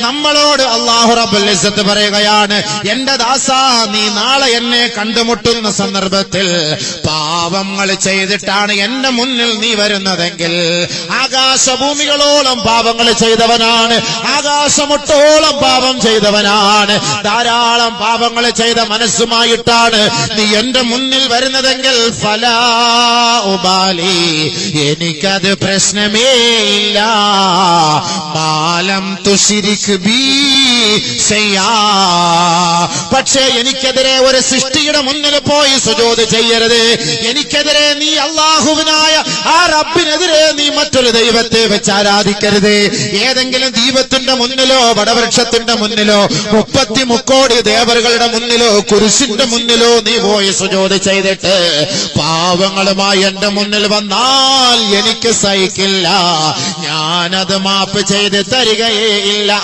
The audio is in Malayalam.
നമ്മളോട് അല്ലാഹു റബ്ബുൽ ഇസ്സത്ത് പറയുകയാണ്, എന്റെ ദാസാ, നീ നാളെ എന്നെ കണ്ടുമുട്ടുന്ന സന്ദർഭത്തിൽ പാപങ്ങൾ ചെയ്തിട്ടാണ് എന്റെ മുന്നിൽ നീ വരുന്നതെങ്കിൽ, ആകാശഭൂമികളോളം പാപങ്ങൾ ചെയ്തവനാണ്, ആകാശമൊട്ടോളം പാപം ചെയ്തവനാണ്, ധാരാളം പാപങ്ങൾ ചെയ്ത മനസ്സുമായിട്ടാണ് നീ എന്റെ മുന്നിൽ വരുന്നതെങ്കിൽ, ഫലാ ഉബാലി, എനിക്കത് പ്രശ്നമേ ഇല്ല, മാലം തുശിരിക് ബി ശൈആ, പക്ഷേ എനിക്കെതിരെ ഒരു സൃഷ്ടിയുടെ മുന്നിൽ പോയി സുജൂദ് ചെയ്യരുത്, എനിക്കെതിരെ നീ അല്ലാഹുവിനായ ആ റബ്ബിനെതിരെ നീ മറ്റൊരു ദൈവത്തെ വെച്ച് ആരാധിക്കരുത്. ഏതെങ്കിലും ദൈവത്തിന്റെ മുന്നിലോ വടവൃക്ഷത്തിന്റെ മുന്നിലോ 33 കോടി ദേവറുകളുടെ മുന്നിലോ കുരിശിന്റെ മുന്നിലോ നീ പോയി സുജൂദ് ചെയ്തിട്ട് പാവങ്ങളുമായി എന്റെ മുന്നിൽ വന്നാൽ എനിക്ക് സഹിക്കില്ല, ഞാനത് മാപ്പ് ചെയ്ത് തരികയേ ഇല്ല.